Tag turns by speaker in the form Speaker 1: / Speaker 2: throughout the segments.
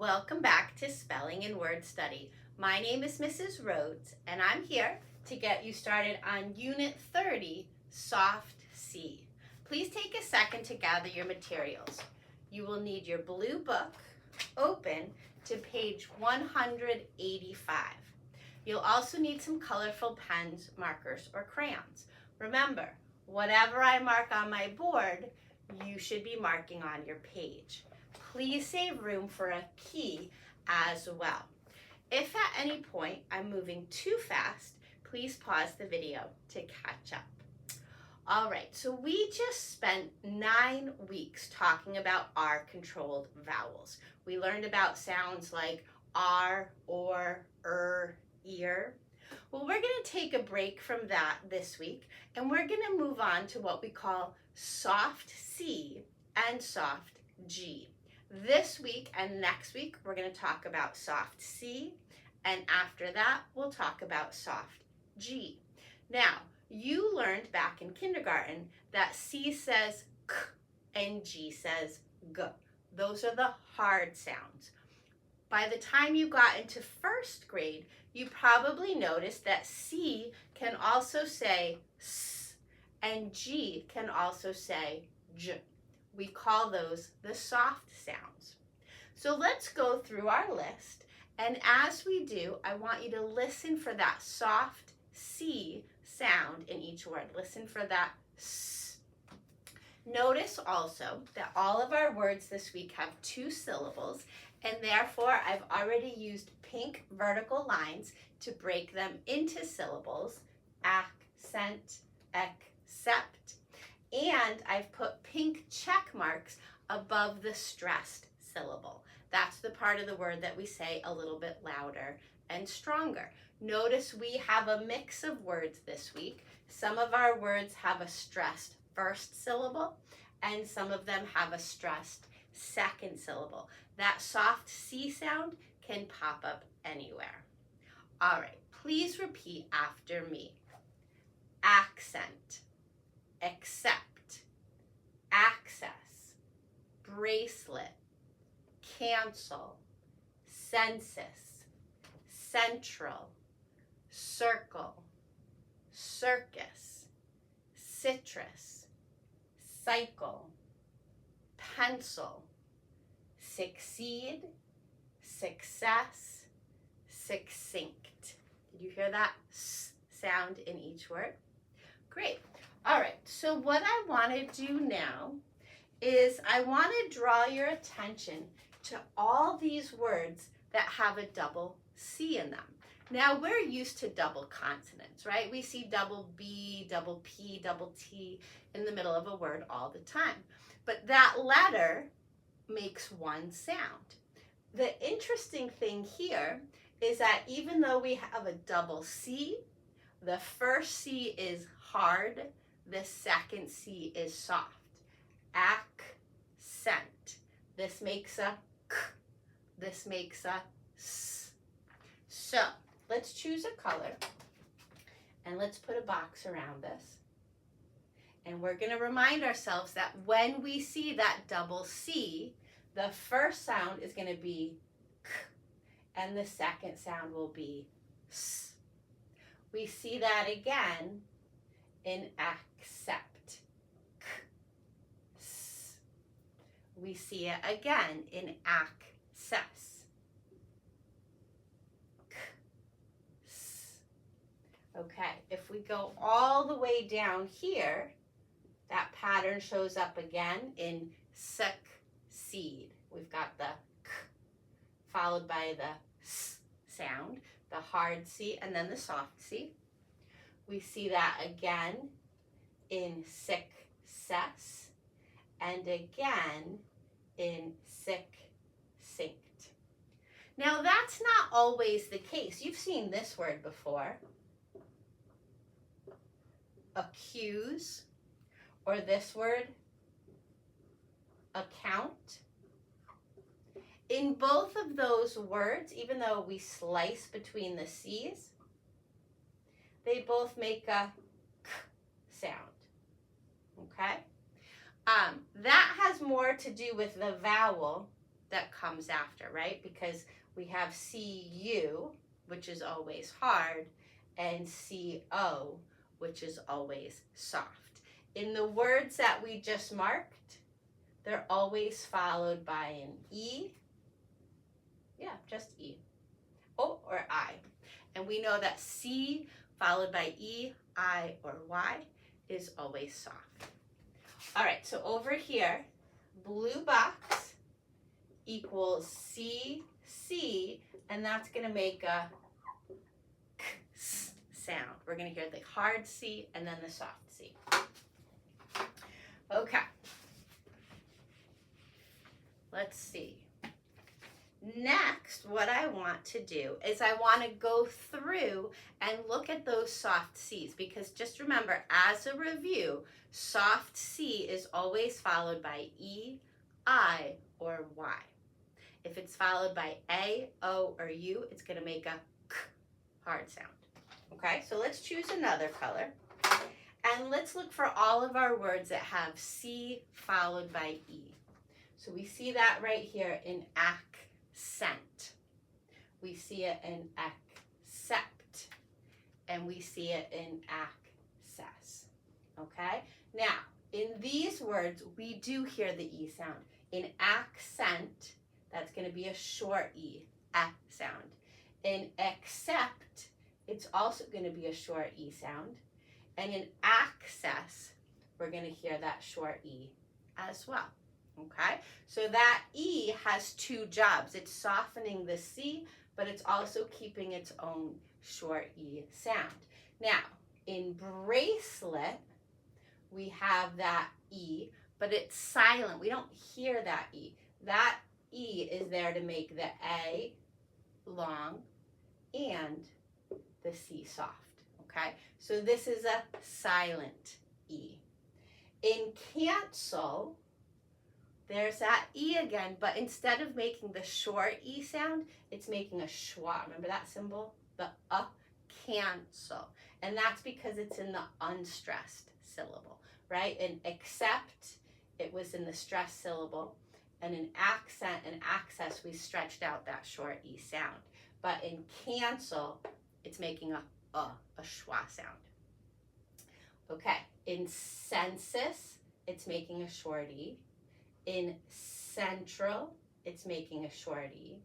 Speaker 1: Welcome back to Spelling and Word Study. My name is Mrs. Rhodes, and I'm here to get you started on Unit 30, Soft C. Please take a second to gather your materials. You will need your blue book open to page 185. You'll also need some colorful pens, markers, or crayons. Remember, whatever I mark on my board, you should be marking on your page. Please save room for a key as well. If at any point I'm moving too fast, please pause the video to catch up. All right, so we just spent 9 weeks talking about R-controlled vowels. We learned about sounds like R, or, ear. Well, we're going to take a break from that this week, and we're going to move on to what we call soft C and soft G. This week and next week, we're going to talk about soft C, and after that, we'll talk about soft G. Now, you learned back in kindergarten that C says k and G says g. Those are the hard sounds. By the time you got into first grade, you probably noticed that C can also say S and G can also say J. We call those the soft sounds. So let's go through our list, and as we do, I want you to listen for that soft C sound in each word. Listen for that S. Notice also that all of our words this week have 2 syllables, and therefore I've already used pink vertical lines to break them into syllables: accent, accept, and I've put pink check marks above the stressed syllable. That's the part of the word that we say a little bit louder and stronger. Notice we have a mix of words this week. Some of our words have a stressed first syllable, and some of them have a stressed second syllable. That soft C sound can pop up anywhere. All right, please repeat after me. Accent, accept, access, bracelet, cancel, census, central, circle, circus, citrus, cycle, pencil, succeed, success, succinct. Did you hear that S sound in each word? Great. All right, so what I want to do now is I want to draw your attention to all these words that have a double C in them. Now, we're used to double consonants, right? We see double B, double P, double T in the middle of a word all the time. But that letter makes one sound. The interesting thing here is that even though we have a double C, the first C is hard, the second C is soft. Accent. This makes a K, this makes a S. So, let's choose a color, and let's put a box around this. And we're going to remind ourselves that when we see that double C, the first sound is going to be K, and the second sound will be S. We see that again in accept. K, S. We see it again in access. K, S. Okay, if we go all the way down here, that pattern shows up again in succeed. We've got the K followed by the S sound, the hard C, and then the soft C. We see that again in success, and again in succinct. Now, that's not always the case. You've seen this word before. Accuse, or this word, account. In both of those words, even though we slice between the C's, they both make a K sound, okay? That has more to do with the vowel that comes after, right? Because we have CU, which is always hard, and CO, which is always soft. In the words that we just marked, they're always followed by an E. Yeah, just E. O or I. And we know that C followed by E, I, or Y is always soft. All right, so over here, blue box equals C, C, and that's going to make a k sound. We're going to hear the hard C and then the soft C. Okay. Let's see. Next, what I want to do is I want to go through and look at those soft C's, because just remember, as a review, soft C is always followed by E, I, or Y. If it's followed by A, O, or U, it's going to make a k hard sound. Okay, so let's choose another color. And let's look for all of our words that have C followed by E. So we see that right here in accent. We see it in accept. And we see it in access. Okay? Now, in these words, we do hear the E sound. In accent, that's going to be a short E, sound. In accept, it's also going to be a short E sound. And in access, we're going to hear that short E as well. Okay? So that E has two jobs. It's softening the C, but it's also keeping its own short E sound. Now, in bracelet, we have that E, but it's silent. We don't hear that E. That E is there to make the A long and the C soft. Okay, so this is a silent E. In cancel, there's that E again, but instead of making the short E sound, it's making a schwa. Remember that symbol? The cancel. And that's because it's in the unstressed syllable, right? In accept, it was in the stressed syllable. And in accent and access, we stretched out that short E sound. But in cancel, it's making a schwa sound. Okay, in census, it's making a short E. In central, it's making a short E.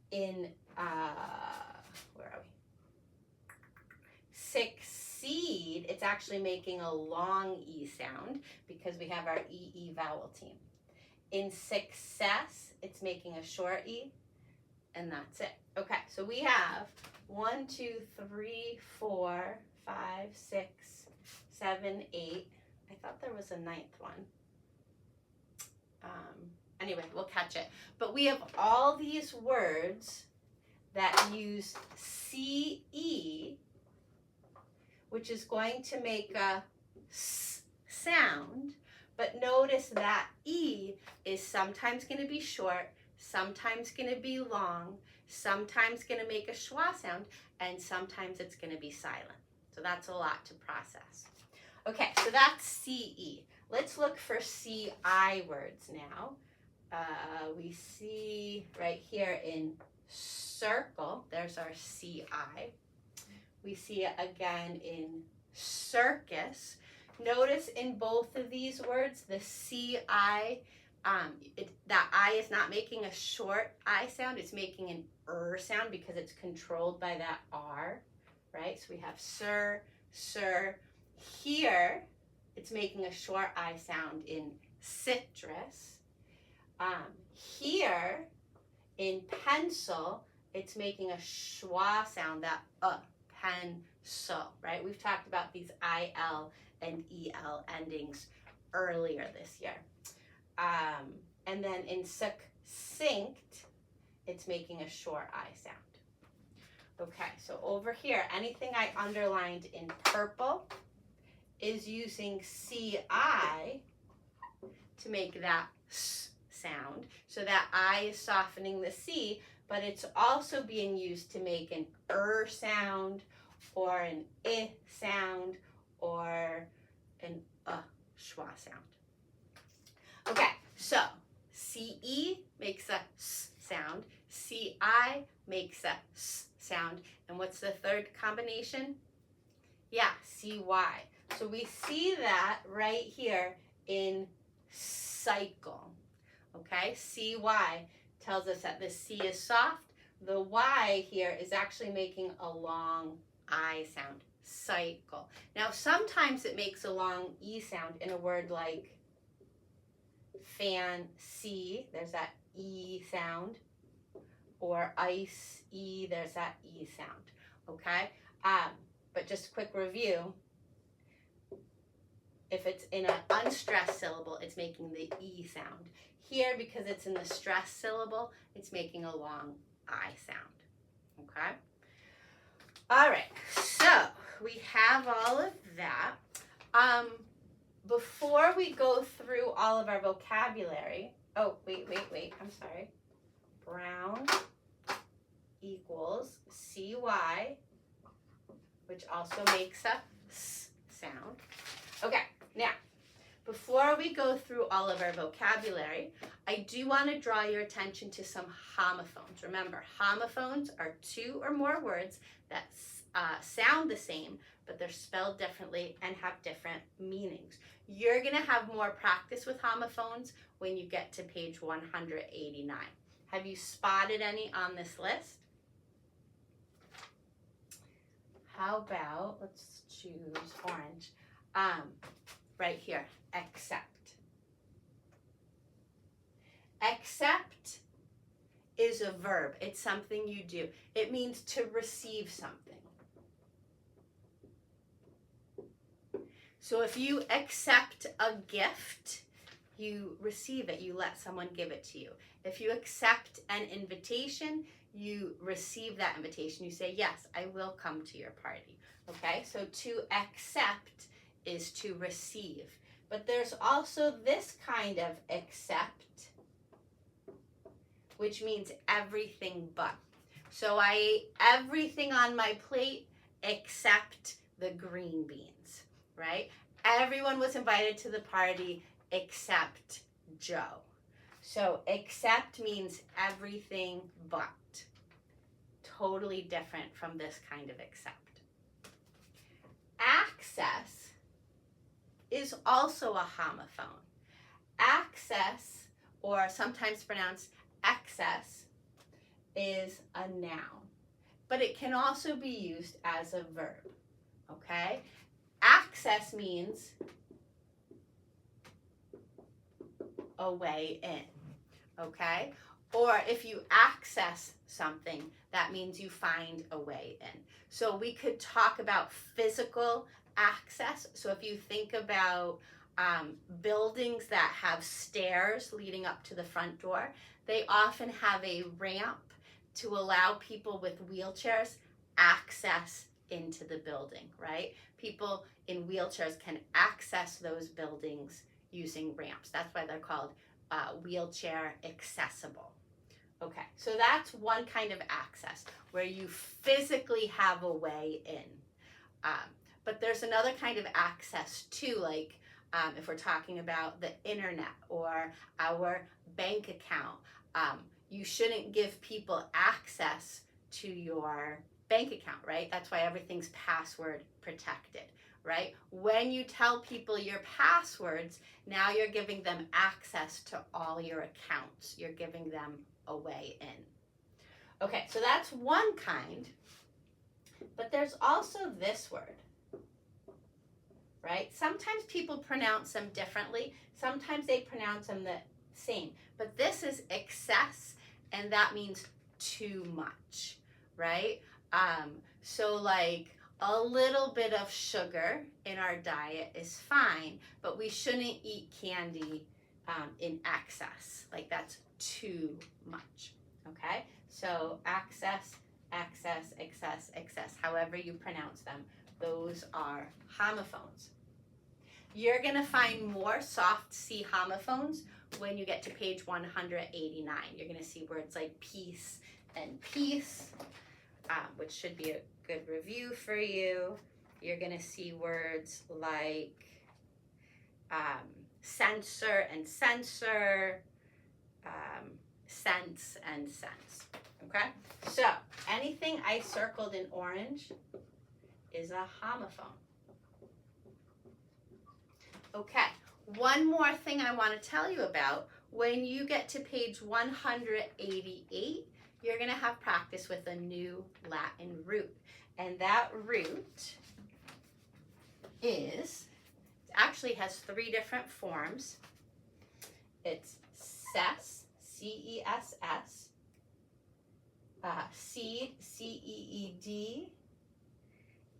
Speaker 1: In, where are we? Succeed, it's actually making a long E sound because we have our EE vowel team. In success, it's making a short E, and that's it. Okay, so we have 1, 2, 3, 4, 5, 6, 7, 8. I thought there was a 9th one. Anyway, we'll catch it. But we have all these words that use CE, which is going to make a S sound. But notice that E is sometimes going to be short, sometimes going to be long, sometimes going to make a schwa sound, and sometimes it's going to be silent. So that's a lot to process. Okay, so that's CE. Let's look for CI words now. We see right here in circle, there's our CI. We see it again in circus. Notice in both of these words, the CI, that I is not making a short I sound, it's making an sound because it's controlled by that R, right? So we have sir, sir. Here, it's making a short I sound in citrus. Here, in pencil, it's making a schwa sound, that pencil, right? We've talked about these IL and EL endings earlier this year. And then in succinct, it's making a short I sound. Okay, so over here, anything I underlined in purple is using CI to make that S sound. So that I is softening the C, but it's also being used to make an sound or an I sound or an schwa sound. Okay, so CE makes a sound. CI makes a S sound. And what's the third combination? Yeah, CY. So we see that right here in cycle. Okay, CY tells us that the C is soft. The Y here is actually making a long I sound. Cycle. Now sometimes it makes a long E sound in a word like fancy, there's that E sound, or ice, E, there's that E sound, okay? But just a quick review, if it's in an unstressed syllable, it's making the E sound. Here, because it's in the stressed syllable, it's making a long I sound, okay? All right, so we have all of that. Before we go through all of our vocabulary, oh, wait, I'm sorry. Brown equals CY, which also makes a S sound. Okay, now, before we go through all of our vocabulary, I do want to draw your attention to some homophones. Remember, homophones are two or more words that sound the same, but they're spelled differently and have different meanings. You're going to have more practice with homophones when you get to page 189. Have you spotted any on this list? How about, let's choose orange, right here, accept. Accept is a verb. It's something you do. It means to receive something. So if you accept a gift, you receive it. You let someone give it to you. If you accept an invitation, you receive that invitation. You say, yes, I will come to your party. Okay, so to accept is to receive. But there's also this kind of accept, which means everything but. So I ate everything on my plate except the green beans, right? Everyone was invited to the party except Joe. So accept means everything but. Totally different from this kind of accept. Access is also a homophone. Access, or sometimes pronounced excess, is a noun, but it can also be used as a verb, okay? Access means a way in, okay? Or if you access something, that means you find a way in. So we could talk about physical access. So if you think about buildings that have stairs leading up to the front door, they often have a ramp to allow people with wheelchairs access into the building, right? People in wheelchairs can access those buildings using ramps. That's why they're called wheelchair accessible. Okay, so that's one kind of access where you physically have a way in. But there's another kind of access too, like if we're talking about the internet or our bank account. You shouldn't give people access to your bank account, right? That's why everything's password protected, right? When you tell people your passwords, now you're giving them access to all your accounts. You're giving them a way in. Okay, so that's one kind, but there's also this word, right? Sometimes people pronounce them differently. Sometimes they pronounce them the same, but this is excess, and that means too much, right? So like a little bit of sugar in our diet is fine, but we shouldn't eat candy in excess. Like that's too much, okay? So access, excess, excess, excess, however you pronounce them, those are homophones. You're gonna find more soft C homophones when you get to page 189. You're gonna see words like peace and peace, which should be a good review for you. You're gonna see words like censor and censor, sense, and sense. Okay? So, anything I circled in orange is a homophone. Okay, one more thing I want to tell you about. When you get to page 188, you're going to have practice with a new Latin root. And that root actually has 3 different forms. It's CESS, C-E-S-S, CEED, C-E-E-D,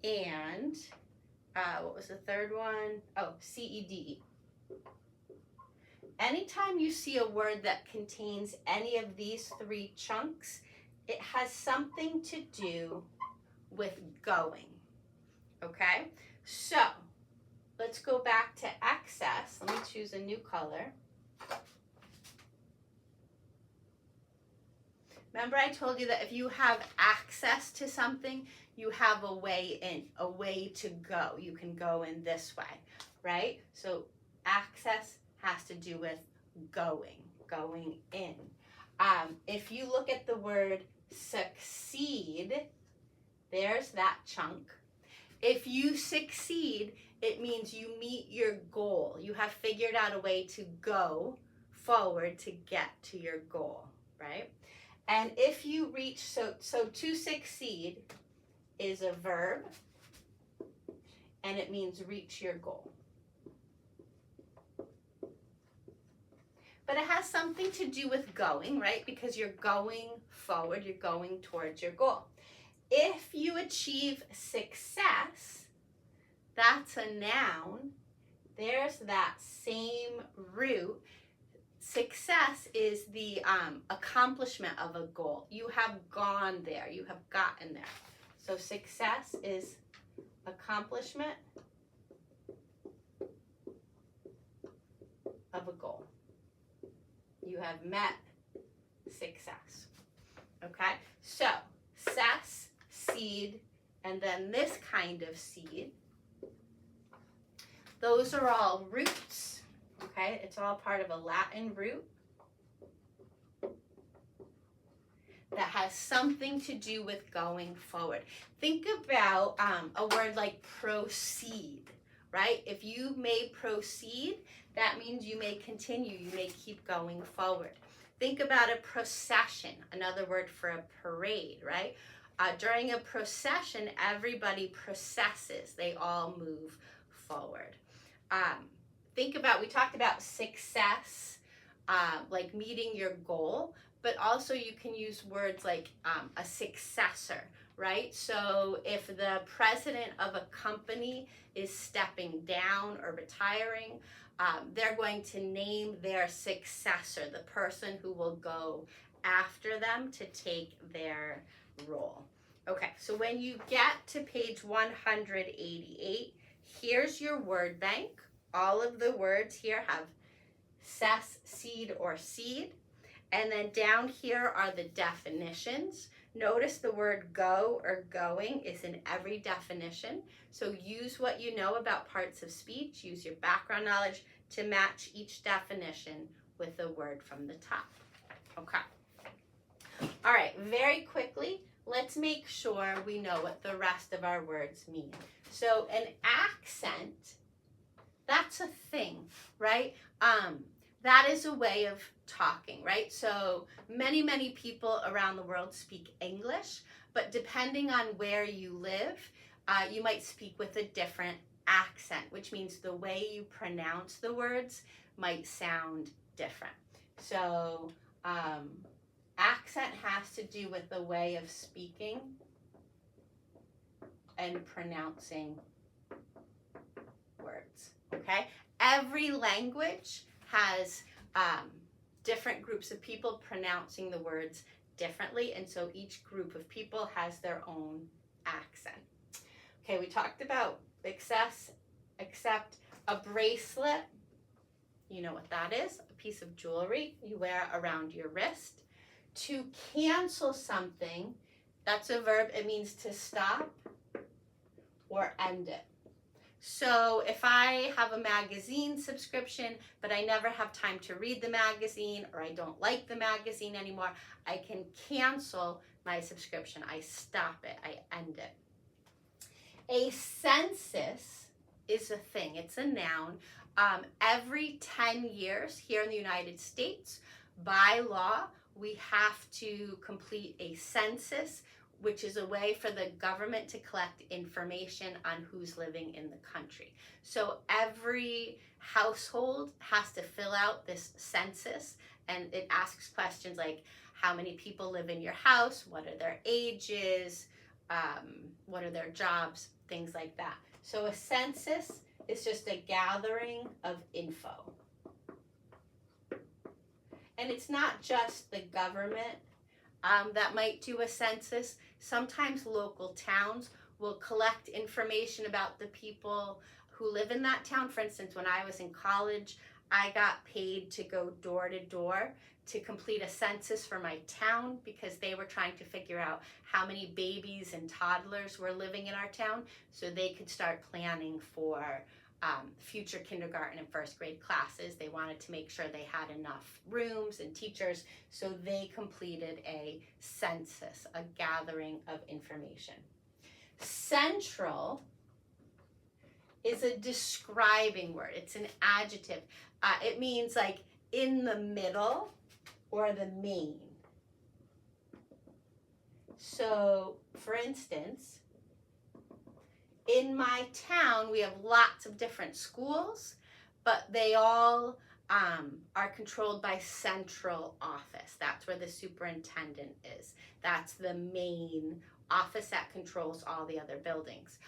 Speaker 1: and what was the third one? Oh, CEDE. Anytime you see a word that contains any of these 3 chunks, it has something to do with going. Okay? So, let's go back to excess. Let me choose a new color. Remember I told you that if you have access to something, you have a way in, a way to go. You can go in this way, right? So access has to do with going in. If you look at the word succeed, there's that chunk. If you succeed, it means you meet your goal. You have figured out a way to go forward to get to your goal, right? And if you reach, so to succeed is a verb, and it means reach your goal. But it has something to do with going, right? Because you're going forward, you're going towards your goal. If you achieve success, that's a noun. There's that same root. Success is the accomplishment of a goal. You have gone there. You have gotten there. So success is accomplishment of a goal. You have met success. Okay? So CESS, CEED, and then this kind of CEED. Those are all roots. Okay, it's all part of a Latin root that has something to do with going forward. Think about a word like proceed, right? If you may proceed, that means you may continue, you may keep going forward. Think about a procession, another word for a parade, right? During a procession, everybody processes. They all move forward. Think about, we talked about success, like meeting your goal, but also you can use words like a successor, right? So if the president of a company is stepping down or retiring, they're going to name their successor, the person who will go after them to take their role. Okay, so when you get to page 188, here's your word bank. All of the words here have CESS, CEED, or CEED. And then down here are the definitions. Notice the word go or going is in every definition. So use what you know about parts of speech. Use your background knowledge to match each definition with a word from the top. Okay. All right, very quickly, let's make sure we know what the rest of our words mean. So an accent, that's a thing, right? That is a way of talking, right? So many people around the world speak English, but depending on where you live, you might speak with a different accent, which means the way you pronounce the words might sound different. So accent has to do with the way of speaking and pronouncing words, okay? Every language has different groups of people pronouncing the words differently, and so each group of people has their own accent. Okay, we talked about accept a bracelet. You know what that is, a piece of jewelry you wear around your wrist. To cancel something, that's a verb, it means to stop or end it. So if I have a magazine subscription, but I never have time to read the magazine, or I don't like the magazine anymore, I can cancel my subscription. I stop it, I end it. A census is a thing, it's a noun. Every 10 years here in the United States, by law, we have to complete a census, which is a way for the government to collect information on who's living in the country. So every household has to fill out this census, and it asks questions like, how many people live in your house? What are their ages? What are their jobs? Things like that. So a census is just a gathering of info. And it's not just the government that might do a census. Sometimes local towns will collect information about the people who live in that town. For instance, when I was in college, I got paid to go door to door to complete a census for my town because they were trying to figure out how many babies and toddlers were living in our town so they could start planning for future kindergarten and first grade classes. They wanted to make sure they had enough rooms and teachers, so they completed a census, a gathering of information. Central is a describing word. It's an adjective. It means like in the middle or the main. So, for instance, in my town, we have lots of different schools, but they all are controlled by central office. That's where the superintendent is. That's the main office that controls all the other buildings.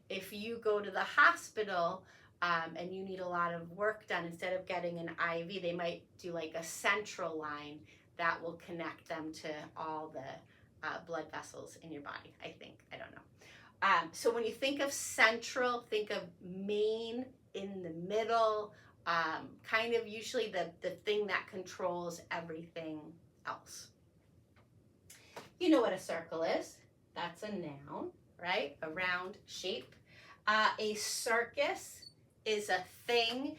Speaker 1: If you go to the hospital and you need a lot of work done, instead of getting an IV, they might do like a central line that will connect them to all the blood vessels in your body, I think. I don't know. So when you think of central, think of main, in the middle, kind of usually the thing that controls everything else. You know what a circle is. That's a noun, right? A round shape. A circus is a thing.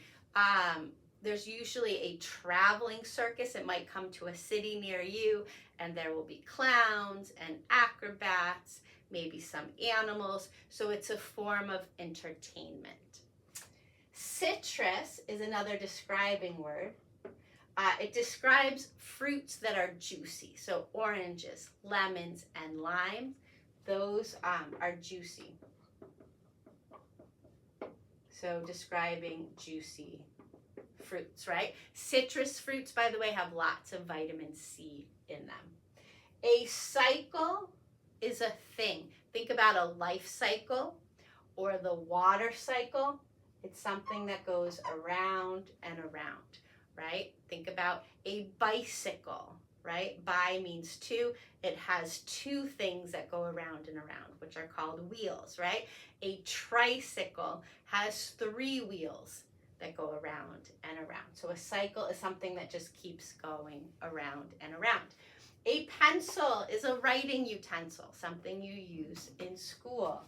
Speaker 1: There's usually a traveling circus. It might come to a city near you, and there will be clowns and acrobats, maybe some animals, so it's a form of entertainment. Citrus is another describing word. It describes fruits that are juicy, so oranges, lemons, and limes, those are juicy. So describing juicy fruits, right? Citrus fruits, by the way, have lots of vitamin C in them. A cycle is a thing. Think about a life cycle or the water cycle. It's something that goes around and around, right? Think about a bicycle, right? Bi means two. It has two things that go around and around, which are called wheels, right? A tricycle has 3 wheels that go around and around. So a cycle is something that just keeps going around and around. A pencil is a writing utensil, something you use in school.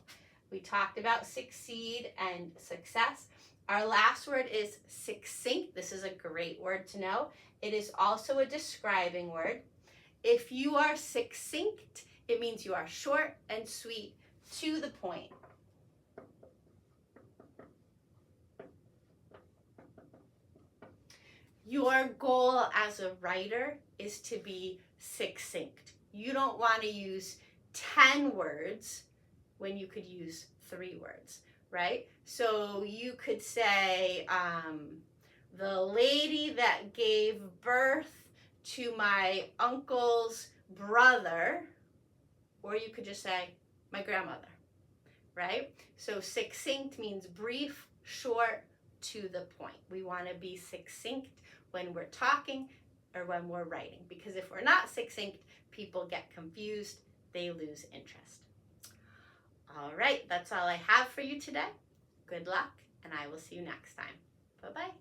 Speaker 1: We talked about CEED and success. Our last word is succinct. This is a great word to know. It is also a describing word. If you are succinct, it means you are short and sweet, to the point. Your goal as a writer is to be succinct. You don't want to use 10 words when you could use 3 words, right? So you could say, the lady that gave birth to my uncle's brother, or you could just say, my grandmother, right? So succinct means brief, short, to the point. We want to be succinct when we're talking or when we're writing, because if we're not succinct, people get confused, they lose interest. All right, that's all I have for you today. Good luck, and I will see you next time. Bye-bye.